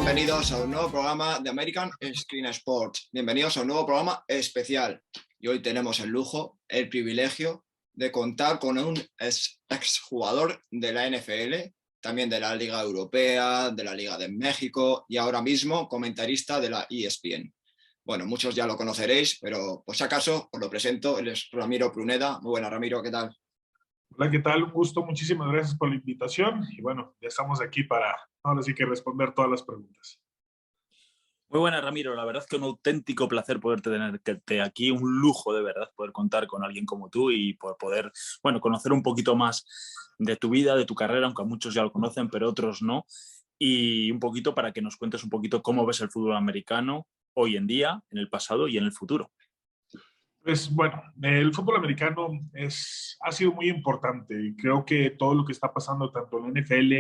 bienvenidos a un nuevo programa de American Screen Sports. Bienvenidos a un nuevo programa especial. Y hoy tenemos el lujo, el privilegio de contar con un exjugador de la NFL, también de la Liga Europea, de la Liga de México y ahora mismo comentarista de la ESPN. Bueno, muchos ya lo conoceréis, pero por si acaso os lo presento. Él es Ramiro Pruneda. Muy buenas, Ramiro, ¿qué tal? Hola, ¿qué tal? Un gusto, muchísimas gracias por la invitación y bueno, ya estamos aquí para ahora sí que responder todas las preguntas. Muy buenas, Ramiro. La verdad es que un auténtico placer poderte tenerte aquí, un lujo de verdad poder contar con alguien como tú y poder, bueno, conocer un poquito más de tu vida, de tu carrera, aunque muchos ya lo conocen, pero otros no, y un poquito para que nos cuentes un poquito cómo ves el fútbol americano hoy en día, en el pasado y en el futuro. Pues bueno, el fútbol americano ha sido muy importante y creo que todo lo que está pasando tanto en la NFL,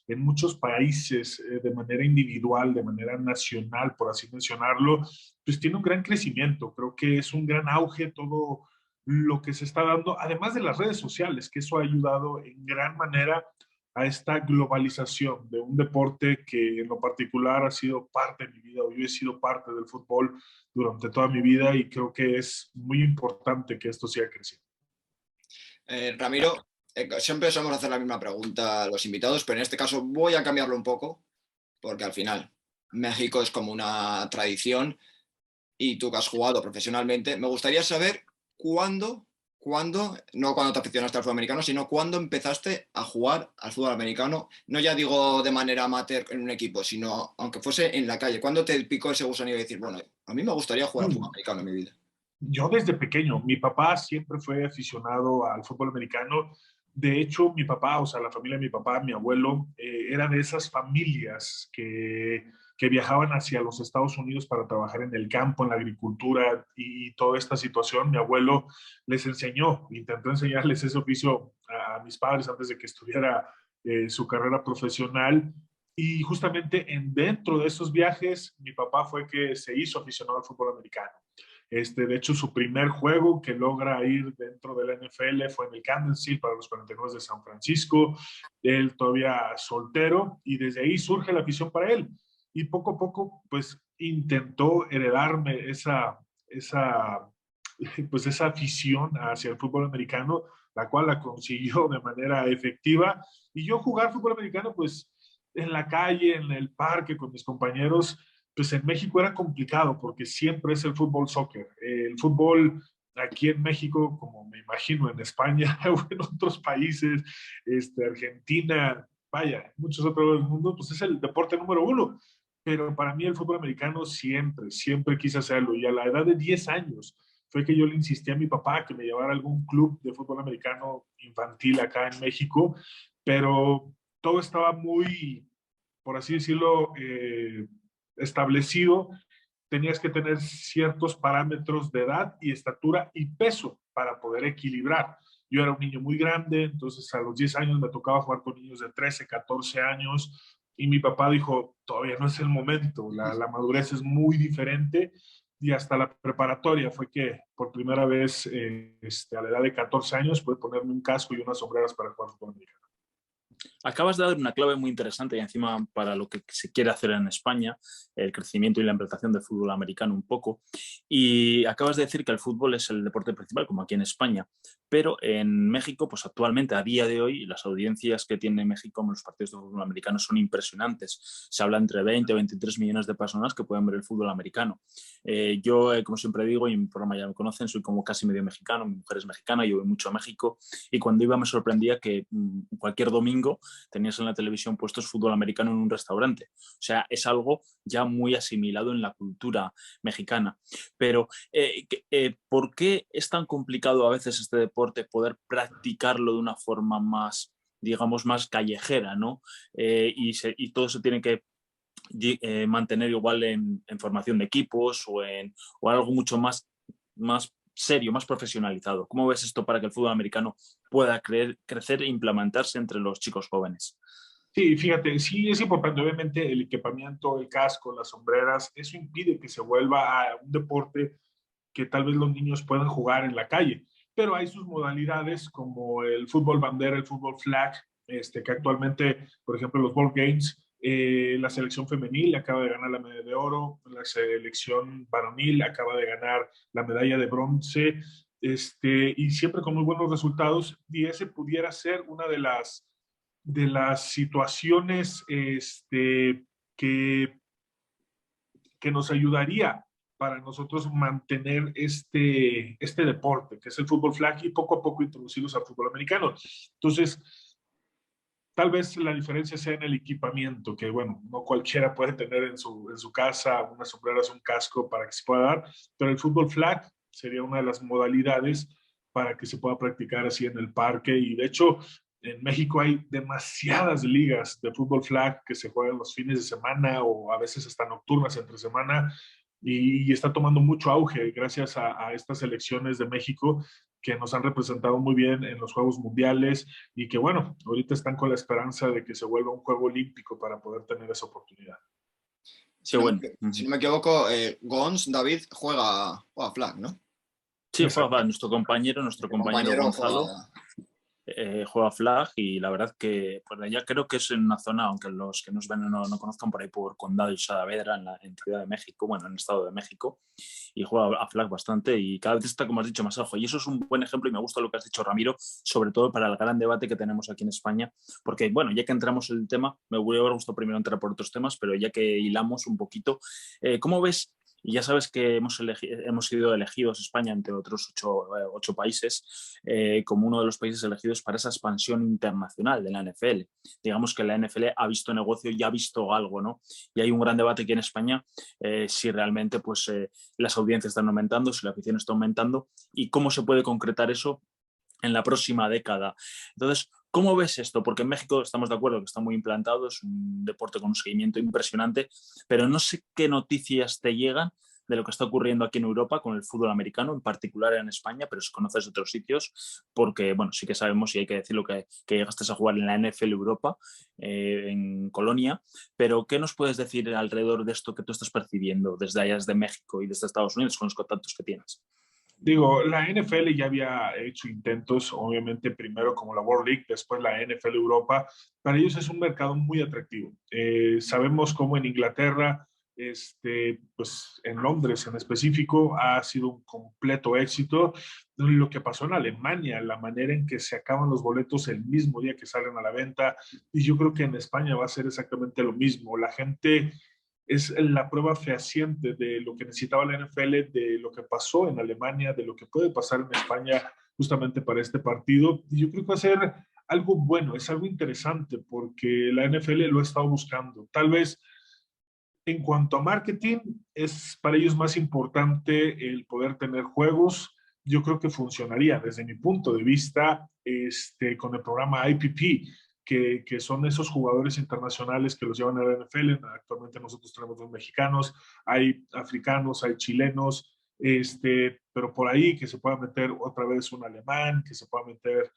en muchos países, de manera individual, de manera nacional, por así mencionarlo, pues tiene un gran crecimiento. Creo que es un gran auge todo lo que se está dando, además de las redes sociales, que eso ha ayudado en gran manera a esta globalización de un deporte que en lo particular ha sido parte de mi vida, o yo he sido parte del fútbol durante toda mi vida y creo que es muy importante que esto siga creciendo. Ramiro, siempre solemos hacer la misma pregunta a los invitados, pero en este caso voy a cambiarlo un poco, porque al final México es como una tradición y tú que has jugado profesionalmente, me gustaría saber cuándo, no cuándo te aficionaste al fútbol americano, sino cuándo empezaste a jugar al fútbol americano, no ya digo de manera amateur en un equipo, sino aunque fuese en la calle. ¿Cuándo te picó ese gusanillo de decir, bueno, a mí me gustaría jugar al fútbol americano en mi vida? Yo desde pequeño, mi papá siempre fue aficionado al fútbol americano. De hecho, mi papá, o sea, la familia de mi papá, mi abuelo, era de esas familias que viajaban hacia los Estados Unidos para trabajar en el campo, en la agricultura y toda esta situación. Mi abuelo les enseñó, intentó enseñarles ese oficio a mis padres antes de que estudiara su carrera profesional. Y justamente dentro de esos viajes, mi papá fue que se hizo aficionado al fútbol americano. De hecho, su primer juego que logra ir dentro de la NFL fue en el Camden Seal para los 49 de San Francisco. Él todavía soltero y desde ahí surge la afición para él. Y poco a poco, pues, intentó heredarme pues, esa afición hacia el fútbol americano, la cual la consiguió de manera efectiva. Y yo jugar fútbol americano, pues, en la calle, en el parque, con mis compañeros, pues en México era complicado porque siempre es el fútbol soccer. El fútbol aquí en México, como me imagino en España o en otros países, Argentina, vaya, muchos otros del mundo, pues es el deporte número uno. Pero para mí el fútbol americano siempre quise hacerlo. Y a la edad de 10 años fue que yo le insistí a mi papá que me llevara a algún club de fútbol americano infantil acá en México, pero todo estaba muy, por así decirlo, establecido. Tenías que tener ciertos parámetros de edad y estatura y peso para poder equilibrar. Yo era un niño muy grande, entonces a los 10 años me tocaba jugar con niños de 13, 14 años y mi papá dijo, todavía no es el momento, la madurez es muy diferente y hasta la preparatoria fue que por primera vez a la edad de 14 años pude ponerme un casco y unas sombreras para jugar fútbol americano. Acabas de dar una clave muy interesante y encima para lo que se quiere hacer en España, el crecimiento y la implantación del fútbol americano un poco. Y acabas de decir que el fútbol es el deporte principal, como aquí en España. Pero en México, pues actualmente, a día de hoy, las audiencias que tiene México en los partidos de fútbol americano son impresionantes. Se habla entre 20 o 23 millones de personas que pueden ver el fútbol americano. Yo, como siempre digo, y en mi programa ya me conocen, soy como casi medio mexicano, mi mujer es mexicana, yo voy mucho a México y cuando iba me sorprendía que cualquier domingo tenías en la televisión puestos fútbol americano en un restaurante. O sea, es algo ya muy asimilado en la cultura mexicana. Pero, ¿por qué es tan complicado a veces este deporte poder practicarlo de una forma más, digamos, más callejera, ¿no? Y todo se tiene que mantener igual en formación de equipos o algo mucho más serio, más profesionalizado. ¿Cómo ves esto para que el fútbol americano pueda crecer e implementarse entre los chicos jóvenes? Sí, fíjate, sí es importante, obviamente el equipamiento, el casco, las sombreras, eso impide que se vuelva a un deporte que tal vez los niños puedan jugar en la calle, pero hay sus modalidades como el fútbol bandera, el fútbol flag, que actualmente, por ejemplo, los ball games La selección femenil acaba de ganar la medalla de oro, la selección varonil acaba de ganar la medalla de bronce, y siempre con muy buenos resultados, y ese pudiera ser una de las situaciones que nos ayudaría para nosotros mantener este deporte, que es el fútbol flag, y poco a poco introducirlos al fútbol americano. Entonces, tal vez la diferencia sea en el equipamiento, que bueno, no cualquiera puede tener en su casa unas sombreras, un casco para que se pueda dar, pero el fútbol flag sería una de las modalidades para que se pueda practicar así en el parque. Y de hecho, en México hay demasiadas ligas de fútbol flag que se juegan los fines de semana o a veces hasta nocturnas entre semana, y está tomando mucho auge gracias a estas selecciones de México que nos han representado muy bien en los Juegos Mundiales y que, bueno, ahorita están con la esperanza de que se vuelva un Juego Olímpico para poder tener esa oportunidad. Si no me equivoco, Gons, David, juega flag, ¿no? Sí, juega nuestro compañero Gonzalo. Juega flag, y la verdad que pues ya creo que es en una zona, aunque los que nos ven no conozcan, por ahí por Condado y Saavedra, en Ciudad de México, bueno, en el Estado de México, y juega a flag bastante, y cada vez está, como has dicho, más abajo. Y eso es un buen ejemplo, y me gusta lo que has dicho, Ramiro, sobre todo para el gran debate que tenemos aquí en España, porque, bueno, ya que entramos en el tema, me hubiera gustado primero entrar por otros temas, pero ya que hilamos un poquito, ¿cómo ves? Y ya sabes que hemos sido elegidos, España, entre otros 8 países, como uno de los países elegidos para esa expansión internacional de la NFL. Digamos que la NFL ha visto negocio y ha visto algo, ¿no? Y hay un gran debate aquí en España si realmente pues, las audiencias están aumentando, si la afición está aumentando, y cómo se puede concretar eso en la próxima década. Entonces, ¿cómo ves esto? Porque en México estamos de acuerdo que está muy implantado, es un deporte con un seguimiento impresionante, pero no sé qué noticias te llegan de lo que está ocurriendo aquí en Europa con el fútbol americano, en particular en España, pero si conoces de otros sitios, porque, bueno, sí que sabemos, y hay que decirlo, que llegaste a jugar en la NFL Europa, en Colonia, pero ¿qué nos puedes decir alrededor de esto que tú estás percibiendo desde allá, desde México y desde Estados Unidos, con los contactos que tienes? Digo, la NFL ya había hecho intentos, obviamente primero como la World League, después la NFL Europa. Para ellos es un mercado muy atractivo. Sabemos cómo en Inglaterra, pues en Londres en específico, ha sido un completo éxito. Lo que pasó en Alemania, la manera en que se acaban los boletos el mismo día que salen a la venta, y yo creo que en España va a ser exactamente lo mismo. La gente es la prueba fehaciente de lo que necesitaba la NFL, de lo que pasó en Alemania, de lo que puede pasar en España justamente para este partido. Y yo creo que va a ser algo bueno, es algo interesante porque la NFL lo ha estado buscando. Tal vez en cuanto a marketing, es para ellos más importante el poder tener juegos. Yo creo que funcionaría desde mi punto de vista con el programa IPP, que son esos jugadores internacionales que los llevan a la NFL. Actualmente nosotros tenemos dos mexicanos, hay africanos, hay chilenos, pero por ahí que se pueda meter otra vez un alemán, que se pueda meter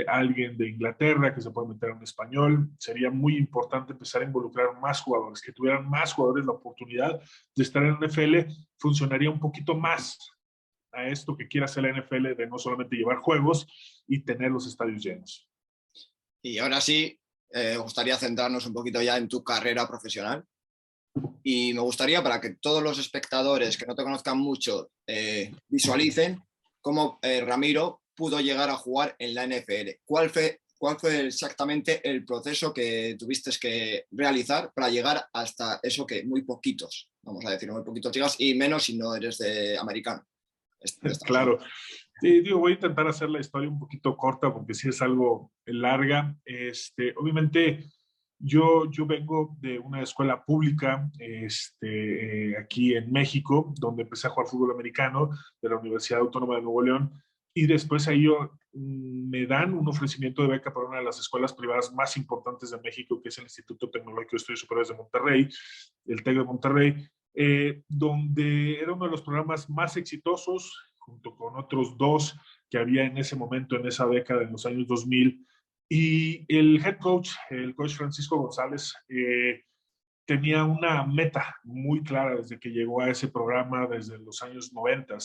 alguien de Inglaterra, que se pueda meter un español. Sería muy importante empezar a involucrar más jugadores, que tuvieran más jugadores la oportunidad de estar en la NFL. Funcionaría un poquito más a esto que quiere hacer la NFL, de no solamente llevar juegos y tener los estadios llenos. Y ahora sí, me gustaría centrarnos un poquito ya en tu carrera profesional. Y me gustaría, para que todos los espectadores que no te conozcan mucho visualicen cómo Ramiro pudo llegar a jugar en la NFL. ¿Cuál fue exactamente el proceso que tuviste que realizar para llegar hasta eso que muy poquitos, vamos a decir, muy poquitos llegas, y menos si no eres de americano? Claro. Sí, digo, voy a intentar hacer la historia un poquito corta porque sí es algo larga. Obviamente, yo vengo de una escuela pública aquí en México, donde empecé a jugar fútbol americano de la Universidad Autónoma de Nuevo León, y después ahí me dan un ofrecimiento de beca para una de las escuelas privadas más importantes de México, que es el Instituto Tecnológico de Estudios Superiores de Monterrey, el TEC de Monterrey, donde era uno de los programas más exitosos, junto con otros dos que había en ese momento, en esa década, en los años 2000. Y el head coach, el coach Francisco González, tenía una meta muy clara desde que llegó a ese programa, desde los años 90,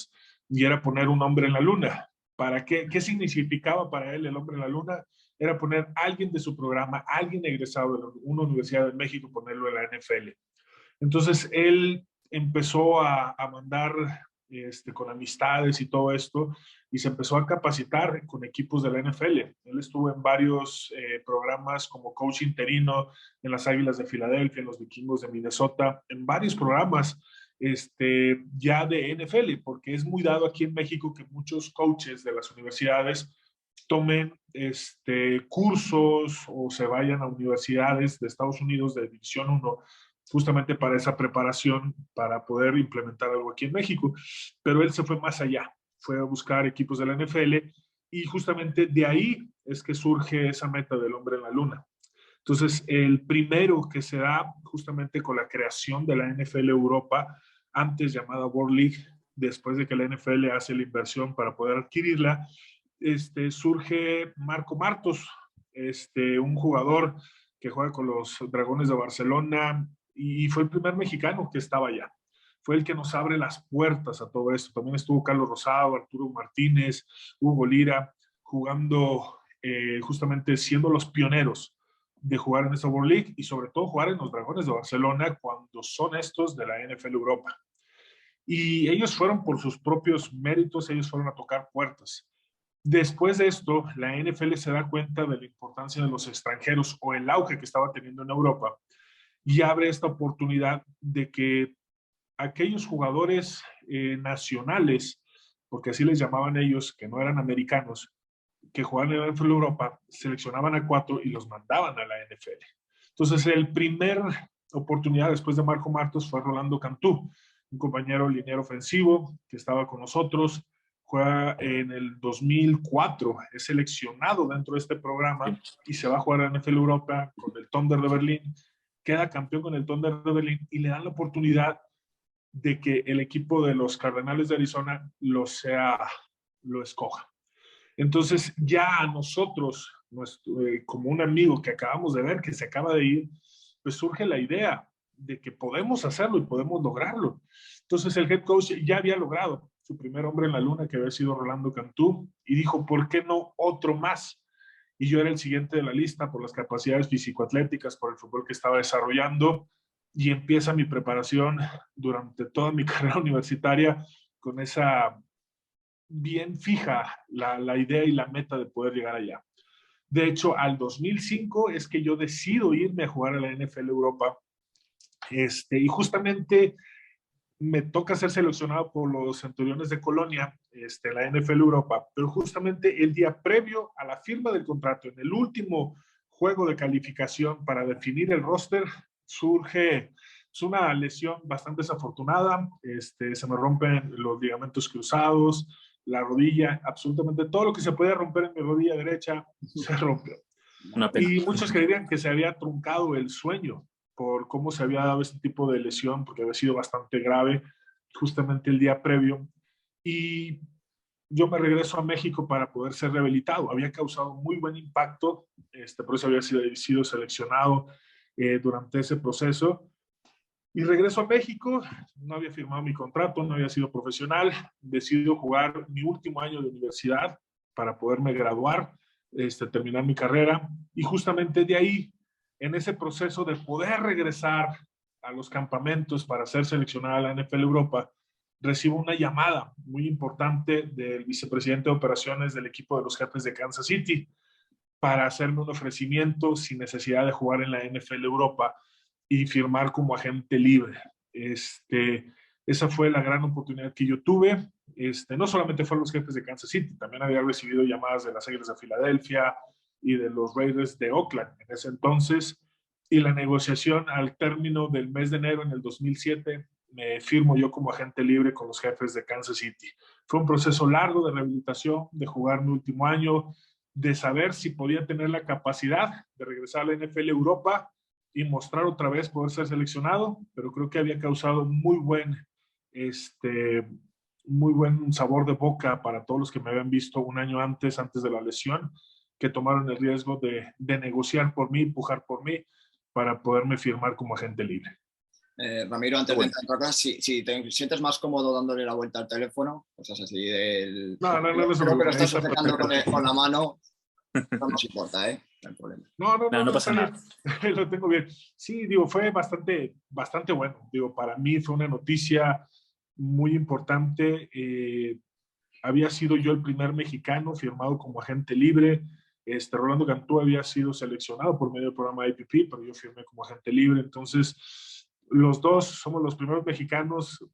y era poner un hombre en la luna. ¿Para qué? ¿Qué significaba para él el hombre en la luna? era poner a alguien de su programa, alguien egresado de una universidad de México, ponerlo en la NFL. Entonces él empezó a mandar con amistades y todo esto, y se empezó a capacitar con equipos de la NFL. Él estuvo en varios programas como coach interino en las Águilas de Filadelfia, en los Vikingos de Minnesota, en varios programas ya de NFL, porque es muy dado aquí en México que muchos coaches de las universidades tomen cursos o se vayan a universidades de Estados Unidos de División 1 justamente para esa preparación, para poder implementar algo aquí en México. Pero él se fue más allá, fue a buscar equipos de la NFL y justamente de ahí es que surge esa meta del hombre en la luna. Entonces, el primero que se da justamente con la creación de la NFL Europa, antes llamada World League, después de que la NFL hace la inversión para poder adquirirla, surge Marco Martos, un jugador que juega con los Dragones de Barcelona y fue el primer mexicano que estaba allá. Fue el que nos abre las puertas a todo esto. También estuvo Carlos Rosado, Arturo Martínez, Hugo Lira, jugando, justamente siendo los pioneros de jugar en esta World League y sobre todo jugar en los Dragones de Barcelona cuando son estos de la NFL Europa. Y ellos fueron por sus propios méritos, ellos fueron a tocar puertas. Después de esto, la NFL se da cuenta de la importancia de los extranjeros o el auge que estaba teniendo en Europa y abre esta oportunidad de que aquellos jugadores nacionales, porque así les llamaban ellos, que no eran americanos, que jugaban en la NFL Europa, seleccionaban a 4 y los mandaban a la NFL. Entonces, el primer oportunidad después de Marco Martos fue Rolando Cantú, un compañero liniero ofensivo que estaba con nosotros, juega en el 2004, es seleccionado dentro de este programa y se va a jugar a la NFL Europa con el Thunder de Berlín, queda campeón con el Thunder de Berlín y le dan la oportunidad de que el equipo de los Cardenales de Arizona lo escoja. Entonces ya a nosotros, como un amigo que acabamos de ver, que se acaba de ir, pues surge la idea de que podemos hacerlo y podemos lograrlo. Entonces el head coach ya había logrado su primer hombre en la luna, que había sido Rolando Cantú, y dijo, ¿por qué no otro más? Y yo era el siguiente de la lista por las capacidades físico-atléticas, por el fútbol que estaba desarrollando, y empieza mi preparación durante toda mi carrera universitaria con esa bien fija la idea y la meta de poder llegar allá. De hecho, al 2005 es que yo decido irme a jugar a la NFL Europa, y justamente me toca ser seleccionado por los Centuriones de Colonia, la NFL Europa, pero justamente el día previo a la firma del contrato, en el último juego de calificación para definir el roster, surge una lesión bastante desafortunada, se me rompen los ligamentos cruzados, la rodilla, absolutamente todo lo que se podía romper en mi rodilla derecha se rompió. Y muchos creían que se había truncado el sueño por cómo se había dado este tipo de lesión, porque había sido bastante grave justamente el día previo. Y yo me regreso a México para poder ser rehabilitado. Había causado muy buen impacto, por eso había sido seleccionado durante ese proceso. Y regreso a México, no había firmado mi contrato, no había sido profesional, decido jugar mi último año de universidad para poderme graduar, terminar mi carrera, y justamente de ahí, en ese proceso de poder regresar a los campamentos para ser seleccionada a la NFL Europa, recibo una llamada muy importante del vicepresidente de operaciones del equipo de los Jefes de Kansas City para hacerme un ofrecimiento sin necesidad de jugar en la NFL Europa y firmar como agente libre. Esa fue la gran oportunidad que yo tuve. No solamente fueron los Jefes de Kansas City, también había recibido llamadas de las Águilas de Filadelfia y de los Raiders de Oakland en ese entonces, y la negociación al término del mes de enero en el 2007 me firmo yo como agente libre con los Jefes de Kansas City. Fue un proceso largo de rehabilitación, de jugar mi último año, de saber si podía tener la capacidad de regresar a la NFL Europa y mostrar otra vez poder ser seleccionado, pero creo que había causado muy buen sabor de boca para todos los que me habían visto un año antes de la lesión, que tomaron el riesgo de negociar por mí, empujar por mí, para poderme firmar como agente libre. Ramiro, antes de entrar, si te sientes más cómodo dándole la vuelta al teléfono, cosas así del... No, creo que lo estás sacando con la mano. No nos importa, ¿eh? No hay problema. No pasa está nada. bien. Lo tengo bien. Sí, digo, fue bastante bueno. Digo, para mí fue una noticia muy importante. Había sido yo el primer mexicano firmado como agente libre. Rolando Cantú había sido seleccionado por medio del programa IPP, pero yo firmé como agente libre. Entonces, los dos somos los primeros mexicanos,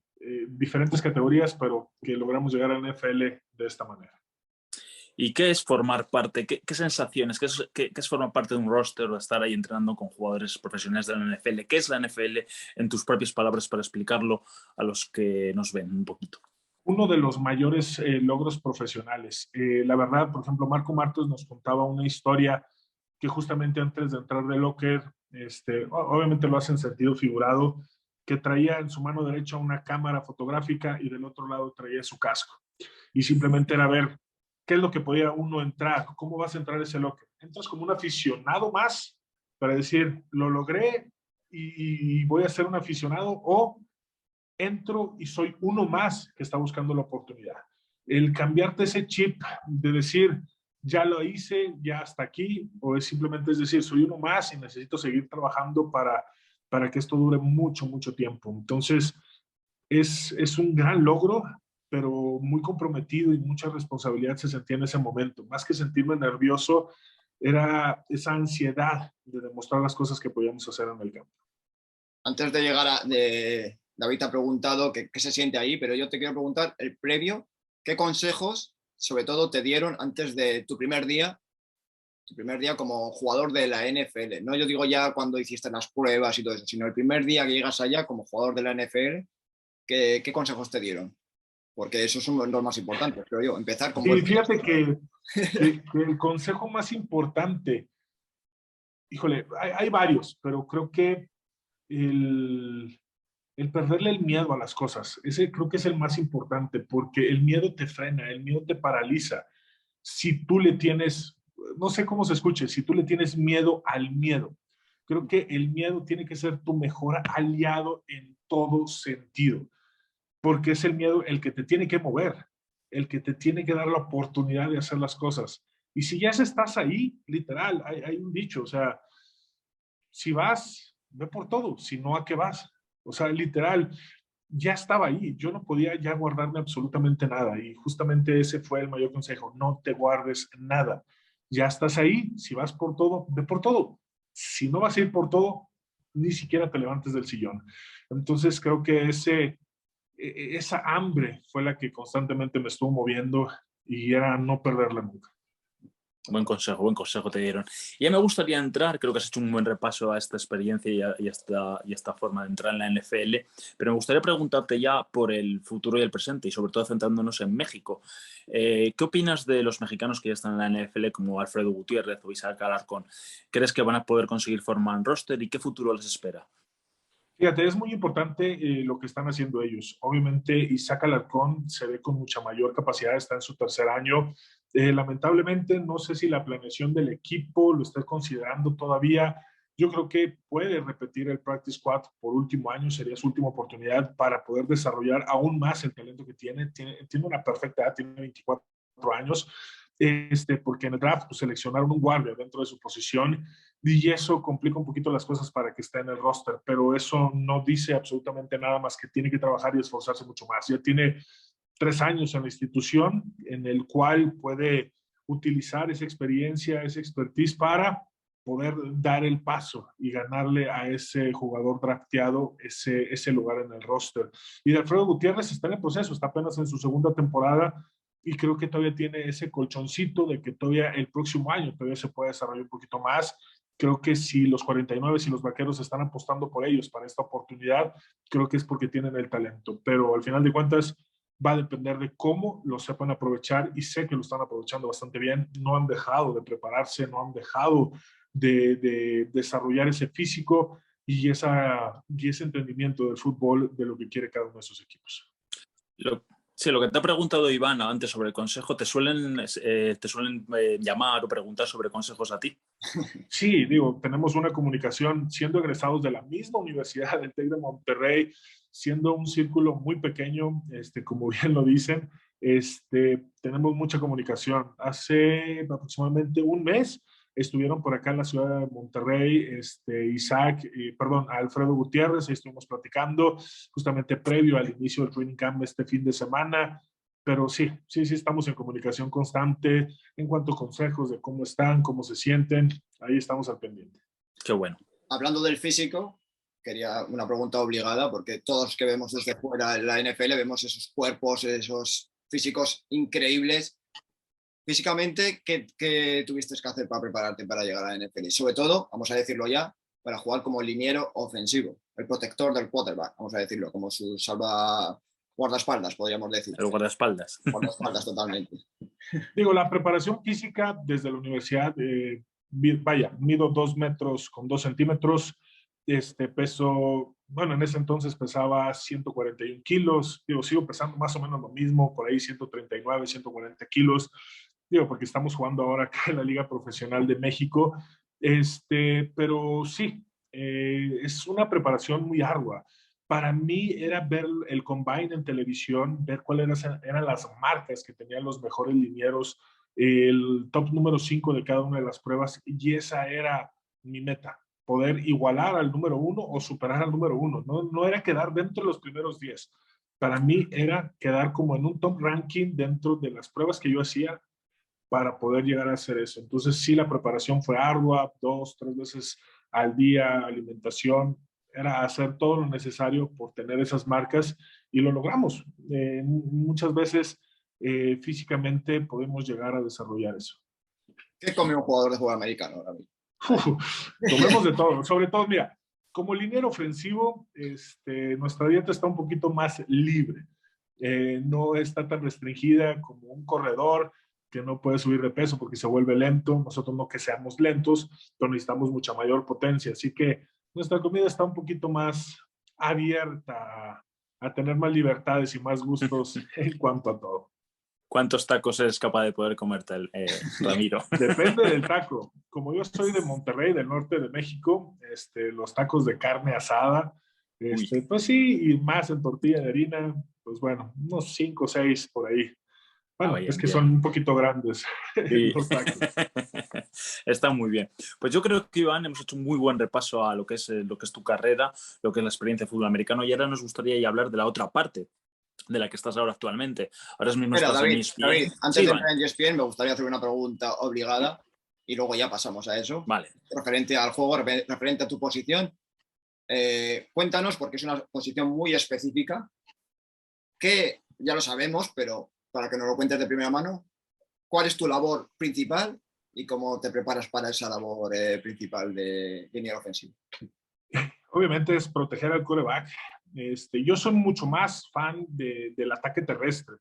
diferentes categorías, pero que logramos llegar a la NFL de esta manera. ¿Y qué es formar parte? ¿Qué sensaciones? ¿Qué es formar parte de un roster o estar ahí entrenando con jugadores profesionales de la NFL? ¿Qué es la NFL en tus propias palabras para explicarlo a los que nos ven un poquito? Uno de los mayores logros profesionales. La verdad, por ejemplo, Marco Martos nos contaba una historia que justamente antes de entrar de Locker, obviamente lo hace en sentido figurado, que traía en su mano derecha una cámara fotográfica y del otro lado traía su casco. Y simplemente era ver qué es lo que podía uno entrar, cómo vas a entrar ese Locker. Entras como un aficionado más para decir, lo logré y voy a ser un aficionado, o entro y soy uno más que está buscando la oportunidad. El cambiarte ese chip de decir, ya lo hice, ya hasta aquí, o es simplemente es decir, soy uno más y necesito seguir trabajando para que esto dure mucho, mucho tiempo. Entonces, es un gran logro, pero muy comprometido y mucha responsabilidad se sentía en ese momento. Más que sentirme nervioso, era esa ansiedad de demostrar las cosas que podíamos hacer en el campo. Antes de llegar David ha preguntado qué se siente ahí, pero yo te quiero preguntar el previo, ¿qué consejos sobre todo te dieron antes de tu primer día como jugador de la NFL? No, yo digo ya cuando hiciste las pruebas y todo eso, sino el primer día que llegas allá como jugador de la NFL, ¿qué consejos te dieron? Porque esos son los más importantes, creo yo. Empezar con buen... Fíjate que el consejo más importante, híjole, hay varios, pero creo que el perderle el miedo a las cosas, ese creo que es el más importante, porque el miedo te frena, el miedo te paraliza. Si tú le tienes, no sé cómo se escuche, si tú le tienes miedo al miedo, creo que el miedo tiene que ser tu mejor aliado en todo sentido, porque es el miedo el que te tiene que mover, el que te tiene que dar la oportunidad de hacer las cosas. Y si ya estás ahí, literal, hay un dicho, o sea, si vas, ve por todo, si no, ¿a qué vas? O sea, literal, ya estaba ahí, yo no podía ya guardarme absolutamente nada y justamente ese fue el mayor consejo, no te guardes nada, ya estás ahí, si vas por todo, ve por todo, si no vas a ir por todo, ni siquiera te levantes del sillón. Entonces creo que esa hambre fue la que constantemente me estuvo moviendo y era no perderla nunca. Buen consejo te dieron. Y ya me gustaría entrar, creo que has hecho un buen repaso a esta experiencia y esta forma de entrar en la NFL, pero me gustaría preguntarte ya por el futuro y el presente, y sobre todo centrándonos en México. ¿Qué opinas de los mexicanos que ya están en la NFL, como Alfredo Gutiérrez o Isaac Alarcón? ¿Crees que van a poder conseguir formar un roster y qué futuro les espera? Fíjate, es muy importante lo que están haciendo ellos. Obviamente, Isaac Alarcón se ve con mucha mayor capacidad, está en su tercer año. Lamentablemente, no sé si la planeación del equipo lo está considerando todavía. Yo creo que puede repetir el Practice Squad por último año, sería su última oportunidad para poder desarrollar aún más el talento que tiene. Tiene una perfecta edad, tiene 24 años. Porque en el draft pues, seleccionaron un guardia dentro de su posición y eso complica un poquito las cosas para que esté en el roster, pero eso no dice absolutamente nada más que tiene que trabajar y esforzarse mucho más. Ya tiene 3 años en la institución en el cual puede utilizar esa experiencia, esa expertise para poder dar el paso y ganarle a ese jugador drafteado ese lugar en el roster. Y de Alfredo Gutiérrez está en el proceso, está apenas en su segunda temporada y creo que todavía tiene ese colchoncito de que todavía el próximo año todavía se puede desarrollar un poquito más. Creo que si los 49 y los Vaqueros están apostando por ellos para esta oportunidad, creo que es porque tienen el talento, pero al final de cuentas va a depender de cómo lo sepan aprovechar y sé que lo están aprovechando bastante bien. No han dejado de prepararse, no han dejado de desarrollar ese físico y ese entendimiento del fútbol de lo que quiere cada uno de esos equipos. Sí, lo que te ha preguntado Iván antes sobre el consejo, ¿te suelen llamar o preguntar sobre consejos a ti? Sí, digo, tenemos una comunicación siendo egresados de la misma universidad, del TEC de Monterrey, siendo un círculo muy pequeño, como bien lo dicen, Tenemos mucha comunicación. Hace aproximadamente un mes estuvieron por acá en la ciudad de Monterrey, Alfredo Gutiérrez, ahí estuvimos platicando justamente previo al inicio del training camp este fin de semana. Pero sí, estamos en comunicación constante en cuanto a consejos de cómo están, cómo se sienten. Ahí estamos al pendiente. Qué bueno. Hablando del físico, quería una pregunta obligada, porque todos que vemos desde fuera la NFL vemos esos cuerpos, esos físicos increíbles. Físicamente, ¿qué tuviste que hacer para prepararte para llegar a la NFL? Y sobre todo, vamos a decirlo ya, para jugar como liniero ofensivo, el protector del quarterback, vamos a decirlo, como su guardaespaldas, podríamos decir. El guardaespaldas. Guardaespaldas, totalmente. Digo, la preparación física desde la universidad, mido 2 metros con 2 centímetros, peso, bueno, en ese entonces pesaba 141 kilos, digo, sigo pesando más o menos lo mismo, por ahí 139, 140 kilos, digo, porque estamos jugando ahora acá en la Liga Profesional de México, pero sí, es una preparación muy ardua. Para mí era ver el combine en televisión, ver cuáles eran las marcas que tenían los mejores linieros, el top número 5 de cada una de las pruebas, y esa era mi meta, poder igualar al número 1 o superar al número 1. No era quedar dentro de los primeros 10. Para mí era quedar como en un top ranking dentro de las pruebas que yo hacía para poder llegar a hacer eso. Entonces sí, la preparación fue ardua, 2, 3 veces al día, alimentación, era hacer todo lo necesario por tener esas marcas y lo logramos. Muchas veces físicamente podemos llegar a desarrollar eso. ¿Qué come un jugador de fútbol americano ahora mismo? Comemos de todo, sobre todo, mira, como liniero ofensivo, nuestra dieta está un poquito más libre. No está tan restringida como un corredor que no puede subir de peso porque se vuelve lento. Nosotros no que seamos lentos, pero necesitamos mucha mayor potencia. Así que nuestra comida está un poquito más abierta a tener más libertades y más gustos en cuanto a todo. ¿Cuántos tacos eres capaz de poder comerte, Ramiro? Depende del taco. Como yo soy de Monterrey, del norte de México, los tacos de carne asada, pues sí, y más en tortilla de harina, pues bueno, unos 5 o 6 por ahí. Bueno, bien, es que bien. Son un poquito grandes sí. los tacos. Está muy bien. Pues yo creo que, Iván, hemos hecho un muy buen repaso a lo que es tu carrera, lo que es la experiencia de fútbol americano, y ahora nos gustaría ya hablar de la otra parte de la que estás ahora actualmente. Ahora mismo estás en ESPN. David, antes de entrar en ESPN me gustaría hacer una pregunta obligada y luego ya pasamos a eso. Vale. Referente al juego, referente a tu posición. Cuéntanos, porque es una posición muy específica, que ya lo sabemos, pero para que nos lo cuentes de primera mano, ¿cuál es tu labor principal y cómo te preparas para esa labor principal de línea ofensiva? Obviamente es proteger al quarterback. Yo soy mucho más fan del ataque terrestre.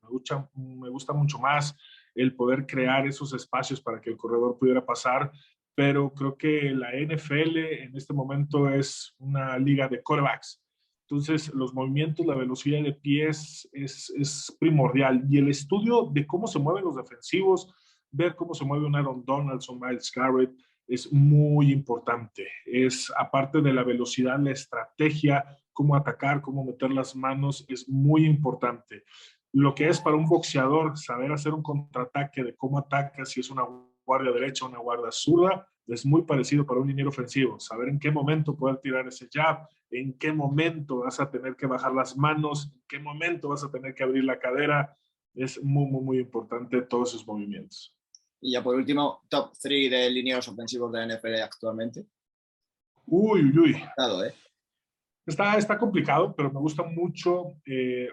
Me gusta mucho más el poder crear esos espacios para que el corredor pudiera pasar, pero creo que la NFL en este momento es una liga de quarterbacks. Entonces, los movimientos, la velocidad de pies es primordial. Y el estudio de cómo se mueven los defensivos, ver cómo se mueve un Aaron Donald o Myles Garrett, es muy importante. Es, aparte de la velocidad, la estrategia, cómo atacar, cómo meter las manos, es muy importante. Lo que es para un boxeador, saber hacer un contraataque de cómo ataca, si es una guardia derecha o una guardia zurda, es muy parecido para un liniero ofensivo. Saber en qué momento poder tirar ese jab, en qué momento vas a tener que bajar las manos, en qué momento vas a tener que abrir la cadera. Es muy, muy, muy importante todos esos movimientos. Y ya por último, top 3 de linieros ofensivos de la NFL actualmente. Uy. Claro, Está complicado, pero me gusta mucho,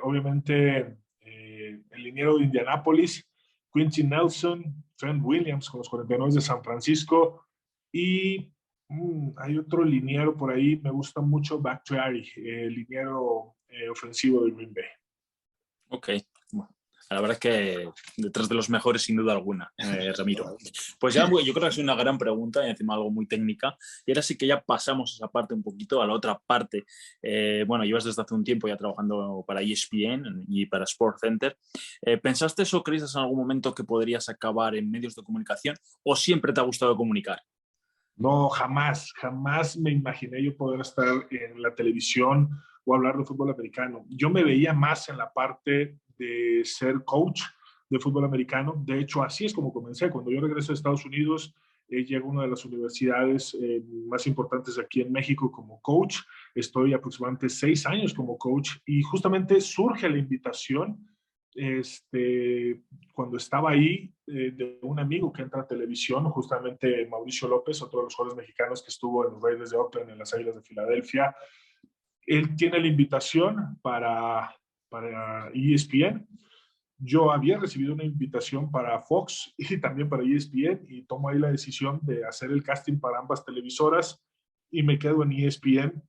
obviamente, el liniero de Indianápolis, Quentin Nelson, Trent Williams con los 49 de San Francisco, y hay otro liniero por ahí, me gusta mucho Bakhtiari, el liniero ofensivo de Green Bay. Ok, bueno, la verdad es que detrás de los mejores sin duda alguna, Ramiro. Pues ya yo creo que es una gran pregunta y encima algo muy técnica, y ahora sí que ya pasamos esa parte un poquito a la otra parte. Bueno, llevas desde hace un tiempo ya trabajando para ESPN y para SportsCenter. ¿Pensaste o creíste en algún momento que podrías acabar en medios de comunicación o siempre te ha gustado comunicar? No, jamás me imaginé yo poder estar en la televisión o hablar de fútbol americano. Yo me veía más en la parte de ser coach de fútbol americano. De hecho, así es como comencé. Cuando yo regreso a Estados Unidos, llego a una de las universidades más importantes aquí en México como coach. Estoy aproximadamente 6 años como coach y justamente surge la invitación cuando estaba ahí de un amigo que entra a televisión, justamente Mauricio López, otro de los jugadores mexicanos que estuvo en los Raiders de Oakland, en las Águilas de Filadelfia. Él tiene la invitación para ESPN. Yo había recibido una invitación para Fox y también para ESPN y tomo ahí la decisión de hacer el casting para ambas televisoras y me quedo en ESPN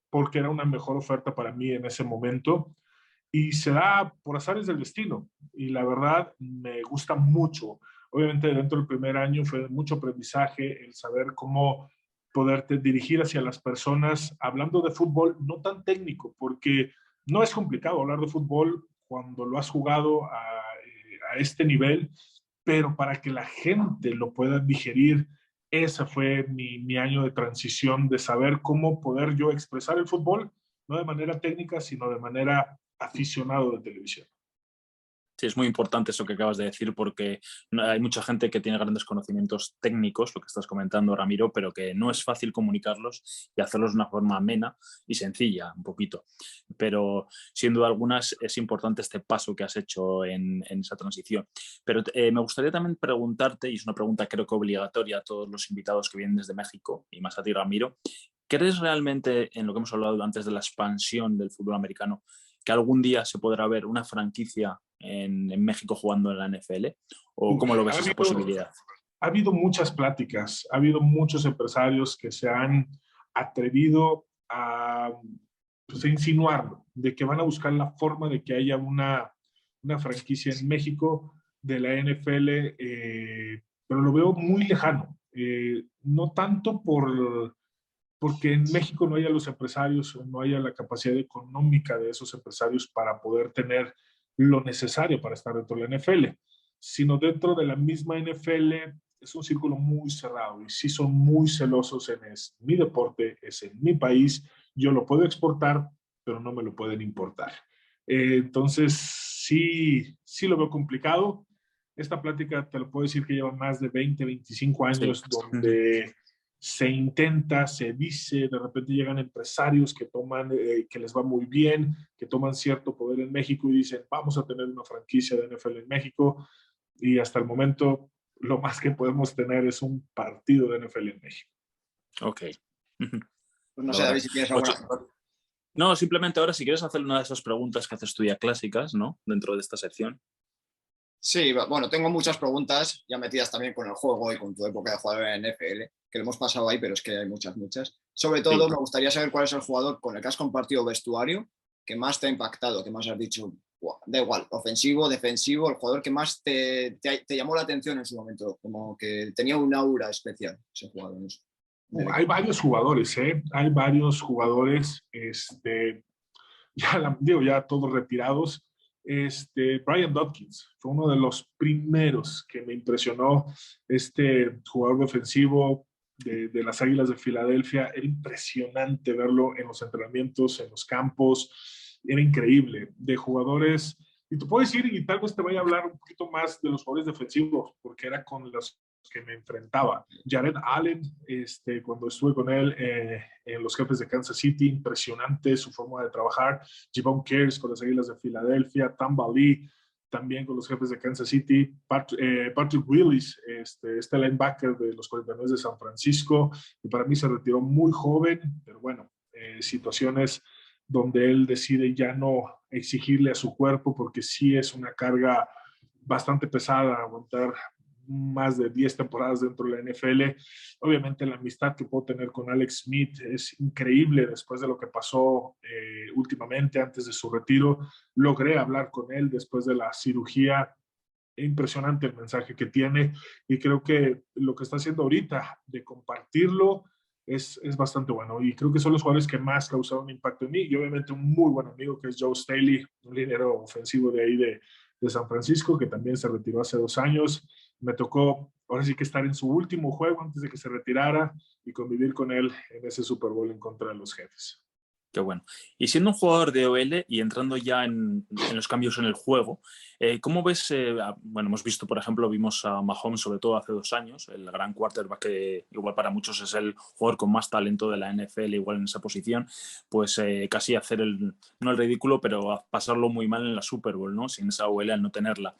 porque era una mejor oferta para mí en ese momento. Y se da por azares del destino. Y la verdad, me gusta mucho. Obviamente, dentro del primer año fue mucho aprendizaje, el saber cómo poderte dirigir hacia las personas, hablando de fútbol, no tan técnico, porque no es complicado hablar de fútbol cuando lo has jugado a este nivel, pero para que la gente lo pueda digerir, ese fue mi año de transición, de saber cómo poder yo expresar el fútbol, no de manera técnica, sino de manera aficionado de televisión. Sí, es muy importante eso que acabas de decir porque hay mucha gente que tiene grandes conocimientos técnicos, lo que estás comentando, Ramiro, pero que no es fácil comunicarlos y hacerlos de una forma amena y sencilla, un poquito. Pero sin duda alguna es importante este paso que has hecho en esa transición. Pero me gustaría también preguntarte, y es una pregunta creo que obligatoria a todos los invitados que vienen desde México, y más a ti, Ramiro, ¿crees realmente en lo que hemos hablado antes de la expansión del fútbol americano, que algún día se podrá ver una franquicia en México jugando en la NFL? ¿O cómo lo ves esa posibilidad? Ha habido muchas pláticas, ha habido muchos empresarios que se han atrevido a, pues, a insinuarlo, de que van a buscar la forma de que haya una franquicia en México de la NFL, pero lo veo muy lejano. No tanto porque en México no haya los empresarios o no haya la capacidad económica de esos empresarios para poder tener lo necesario para estar dentro de la NFL, sino dentro de la misma NFL es un círculo muy cerrado y sí son muy celosos en es mi deporte, es en mi país, yo lo puedo exportar, pero no me lo pueden importar. Entonces, sí lo veo complicado. Esta plática te lo puedo decir que lleva más de 20, 25 años Sí. donde se intenta, se dice, de repente llegan empresarios que toman, que les va muy bien, que toman cierto poder en México y dicen, vamos a tener una franquicia de NFL en México, y hasta el momento lo más que podemos tener es un partido de NFL en México. Ok. Pues no sé, David, si tienes alguna... No, simplemente ahora si quieres hacer una de esas preguntas que haces tú ya clásicas, ¿no? Dentro de esta sección. Sí, bueno, tengo muchas preguntas ya metidas también con el juego y con tu época de jugador en NFL, que lo hemos pasado ahí, pero es que hay muchas. Sobre todo, sí, me gustaría saber cuál es el jugador con el que has compartido vestuario que más te ha impactado, que más has dicho, wow, da igual, ofensivo, defensivo, el jugador que más te llamó la atención en su momento, como que tenía un aura especial ese jugador. Hay varios jugadores, hay varios jugadores, ya todos retirados. Brian Dawkins fue uno de los primeros que me impresionó, jugador defensivo de las Águilas de Filadelfia. Era impresionante verlo en los entrenamientos, en los campos, era increíble. De jugadores, y te puedo decir, y tal vez te vaya a hablar un poquito más de los jugadores defensivos, porque era con los que me enfrentaba. Jared Allen, cuando estuve con él en los Jefes de Kansas City, impresionante su forma de trabajar. Javon Kearse con las Águilas de Filadelfia, Tamba Lee también con los Jefes de Kansas City, Patrick Willis, linebacker de los 49 de San Francisco, y para mí se retiró muy joven, pero bueno, situaciones donde él decide ya no exigirle a su cuerpo, porque sí es una carga bastante pesada aguantar más de 10 temporadas dentro de la NFL. Obviamente la amistad que puedo tener con Alex Smith es increíble después de lo que pasó últimamente antes de su retiro. Logré hablar con él después de la cirugía. Impresionante el mensaje que tiene y creo que lo que está haciendo ahorita de compartirlo es bastante bueno, y creo que son los jugadores que más causaron impacto en mí, y obviamente un muy buen amigo que es Joe Staley, un liniero ofensivo de ahí de San Francisco, que también se retiró hace 2 años. Me tocó ahora sí que estar en su último juego antes de que se retirara y convivir con él en ese Super Bowl en contra de los Jefes. Qué bueno. Y siendo un jugador de OL y entrando ya en los cambios en el juego, ¿cómo ves? Bueno, hemos visto, por ejemplo, vimos a Mahomes, sobre todo hace 2 años, el gran quarterback que igual para muchos es el jugador con más talento de la NFL, igual en esa posición, pues casi hacer no el ridículo, pero pasarlo muy mal en la Super Bowl, ¿no? Sin esa OL al no tenerla.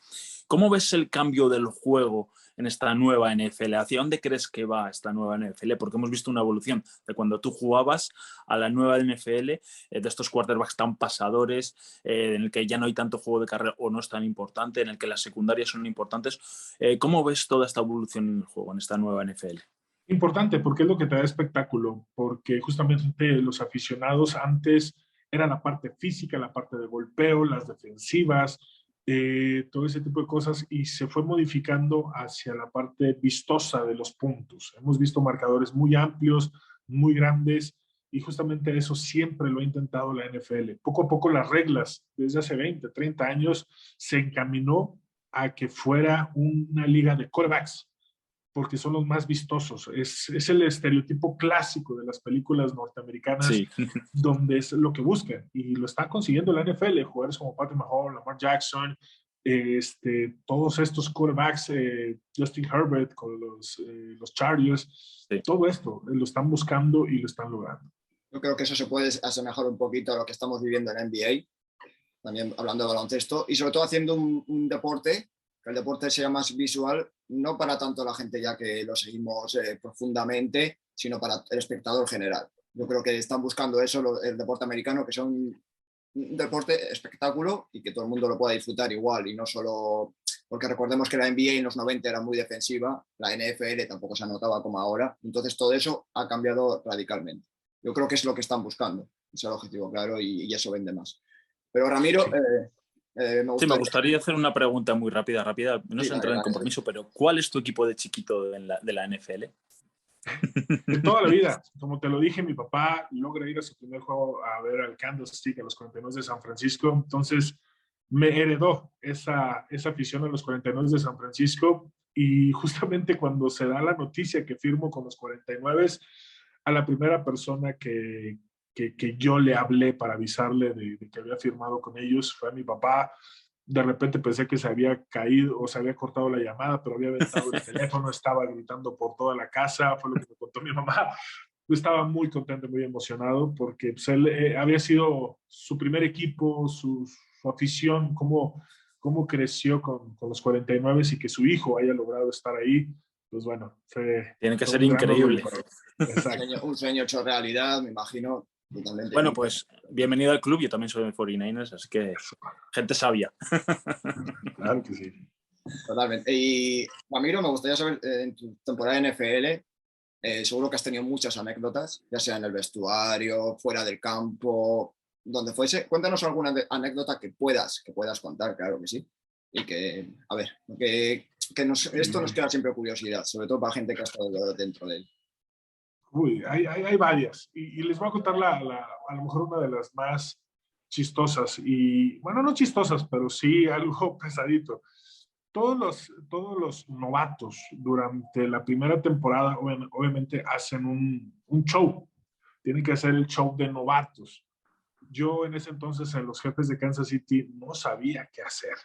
¿Cómo ves el cambio del juego en esta nueva NFL? ¿Hacia dónde crees que va esta nueva NFL? Porque hemos visto una evolución de cuando tú jugabas a la nueva NFL, de estos quarterbacks tan pasadores, en el que ya no hay tanto juego de carrera o no es tan importante, en el que las secundarias son importantes. ¿Cómo ves toda esta evolución en el juego, en esta nueva NFL? Importante, porque es lo que te da espectáculo, porque justamente los aficionados antes era la parte física, la parte de golpeo, las defensivas, todo ese tipo de cosas, y se fue modificando hacia la parte vistosa de los puntos. Hemos visto marcadores muy amplios, muy grandes, y justamente eso siempre lo ha intentado la NFL. Poco a poco las reglas, desde hace 20, 30 años, se encaminó a que fuera una liga de quarterbacks, porque son los más vistosos. Es el estereotipo clásico de las películas norteamericanas, Sí. donde es lo que buscan. Y lo está consiguiendo la NFL, jugadores como Patrick Mahomes, Lamar Jackson, todos estos quarterbacks, Justin Herbert con los Chargers, Sí. todo esto lo están buscando y lo están logrando. Yo creo que eso se puede asemejar un poquito a lo que estamos viviendo en NBA, también hablando de baloncesto, y sobre todo haciendo un deporte, que el deporte sea más visual, no para tanto la gente ya que lo seguimos profundamente, sino para el espectador general. Yo creo que están buscando eso, el deporte americano, que sea un deporte espectáculo y que todo el mundo lo pueda disfrutar igual, y no solo... Porque recordemos que la NBA en los 90 era muy defensiva, la NFL tampoco se anotaba como ahora, entonces todo eso ha cambiado radicalmente. Yo creo que es lo que están buscando, es el objetivo claro, y eso vende más. Pero Ramiro, Me gustaría hacer una pregunta muy rápida. No sí, sé entrar en compromiso, pero ¿cuál es tu equipo de chiquito de la NFL? De toda la vida, como te lo dije, mi papá logra ir a su primer juego a ver al Kansas City, a los 49 de San Francisco, entonces me heredó esa afición a los 49 de San Francisco, y justamente cuando se da la noticia que firmo con los 49, a la primera persona que yo le hablé para avisarle de que había firmado con ellos fue a mi papá. De repente pensé que se había caído o se había cortado la llamada, pero había aventado el teléfono, estaba gritando por toda la casa, fue lo que me contó mi mamá. Yo estaba muy contento, muy emocionado, porque pues, él había sido su primer equipo, su afición, cómo creció con los 49 y que su hijo haya logrado estar ahí, pues bueno, tiene que fue ser un gran increíble. orgullo para él. Exacto. Un sueño hecho realidad, me imagino. Totalmente. Bueno, pues bienvenido al club. Yo también soy de 49ers, así que gente sabia. Claro que sí. Totalmente. Y Ramiro, me gustaría saber, en tu temporada de NFL, seguro que has tenido muchas anécdotas, ya sea en el vestuario, fuera del campo, donde fuese. Cuéntanos alguna anécdota que puedas contar, claro que sí. Y que, a ver, esto nos queda siempre curiosidad, sobre todo para gente que ha estado dentro de él. Uy, hay varias. Y les voy a contar a lo mejor una de las más chistosas. Y bueno, no chistosas, pero sí algo pesadito. Todos los novatos durante la primera temporada obviamente hacen un show. Tienen que hacer el show de novatos. Yo en ese entonces en los Jefes de Kansas City no sabía qué hacer.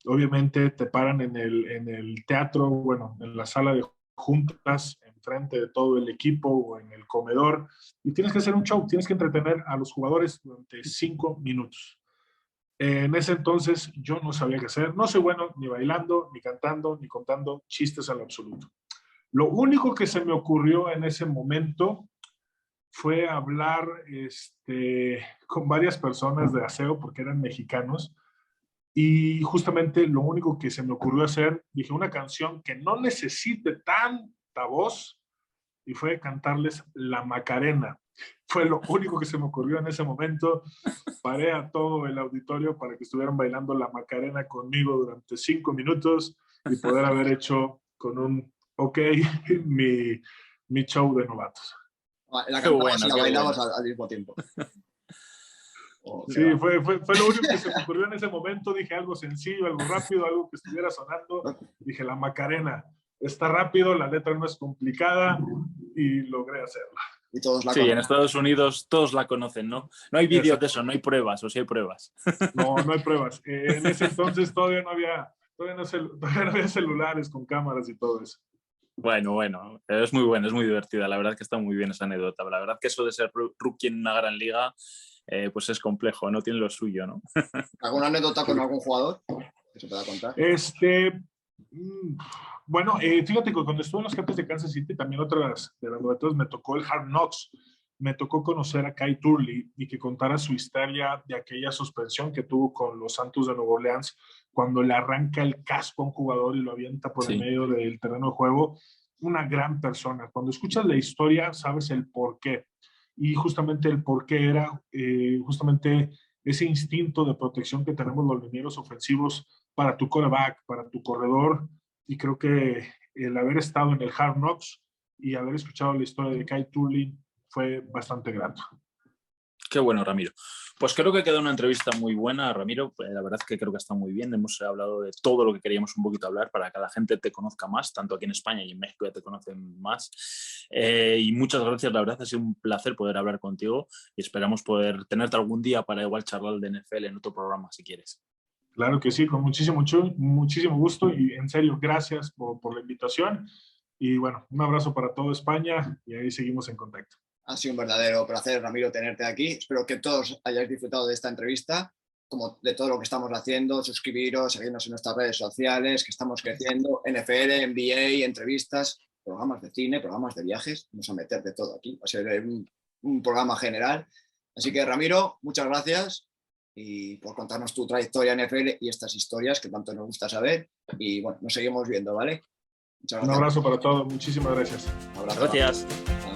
Obviamente te paran en el teatro, bueno, en la sala de juntas, enfrente de todo el equipo o en el comedor, y tienes que hacer un show, tienes que entretener a los jugadores durante 5 minutos. En ese entonces yo no sabía qué hacer, no soy bueno ni bailando, ni cantando, ni contando chistes en lo absoluto. Lo único que se me ocurrió en ese momento fue hablar con varias personas de aseo, porque eran mexicanos, y justamente lo único que se me ocurrió hacer, dije una canción que no necesite tanta voz, y fue cantarles La Macarena. Fue lo único que se me ocurrió en ese momento. Paré a todo el auditorio para que estuvieran bailando La Macarena conmigo durante 5 minutos y poder haber hecho con un ok mi show de novatos. La cantabas y la bailabas al mismo tiempo. Sí, fue lo único que se me ocurrió en ese momento. Dije algo sencillo, algo rápido, algo que estuviera sonando. Dije La Macarena. Está rápido, la letra no es complicada y logré hacerla. Y todos la Sí, conocen. en Estados Unidos todos la conocen, ¿no? No hay vídeos de eso, no hay pruebas, o sí hay pruebas. No, no hay pruebas. En ese entonces todavía no había celulares con cámaras y todo eso. Bueno, es muy buena, es muy divertida. La verdad que está muy bien esa anécdota. La verdad que eso de ser rookie en una gran liga, pues es complejo, no tiene lo suyo, ¿no? ¿Alguna anécdota con algún jugador que se pueda contar? Bueno, fíjate que cuando estuve en los Jefes de Kansas City, también otras de las novetas, me tocó el Hard Knocks. Me tocó conocer a Kai Turley y que contara su historia de aquella suspensión que tuvo con los Santos de Nueva Orleans cuando le arranca el casco a un jugador y lo avienta por el medio del terreno de juego. Una gran persona. Cuando escuchas la historia, sabes el por qué. Y justamente el por qué era justamente ese instinto de protección que tenemos los linieros ofensivos para tu quarterback, para tu corredor. Y creo que el haber estado en el Hard Knocks y haber escuchado la historia de Kai Turley fue bastante grato. Qué bueno, Ramiro. Pues creo que quedó una entrevista muy buena, Ramiro. La verdad es que creo que está muy bien. Hemos hablado de todo lo que queríamos un poquito hablar para que la gente te conozca más, tanto aquí en España y en México ya te conocen más. Y muchas gracias, la verdad ha sido un placer poder hablar contigo y esperamos poder tenerte algún día para igual charlar de NFL en otro programa, si quieres. Claro que sí, con muchísimo gusto y en serio, gracias por la invitación. Y bueno, un abrazo para toda España y ahí seguimos en contacto. Ha sido un verdadero placer, Ramiro, tenerte aquí. Espero que todos hayáis disfrutado de esta entrevista, como de todo lo que estamos haciendo. Suscribiros, seguirnos en nuestras redes sociales, que estamos creciendo. NFL, NBA, entrevistas, programas de cine, programas de viajes. Vamos a meter de todo aquí. Va a ser un programa general. Así que, Ramiro, muchas gracias y por contarnos tu trayectoria en NFL y estas historias que tanto nos gusta saber. Y bueno, nos seguimos viendo, ¿vale? Muchas gracias. Un abrazo para todos. Muchísimas gracias. Un abrazo. Gracias.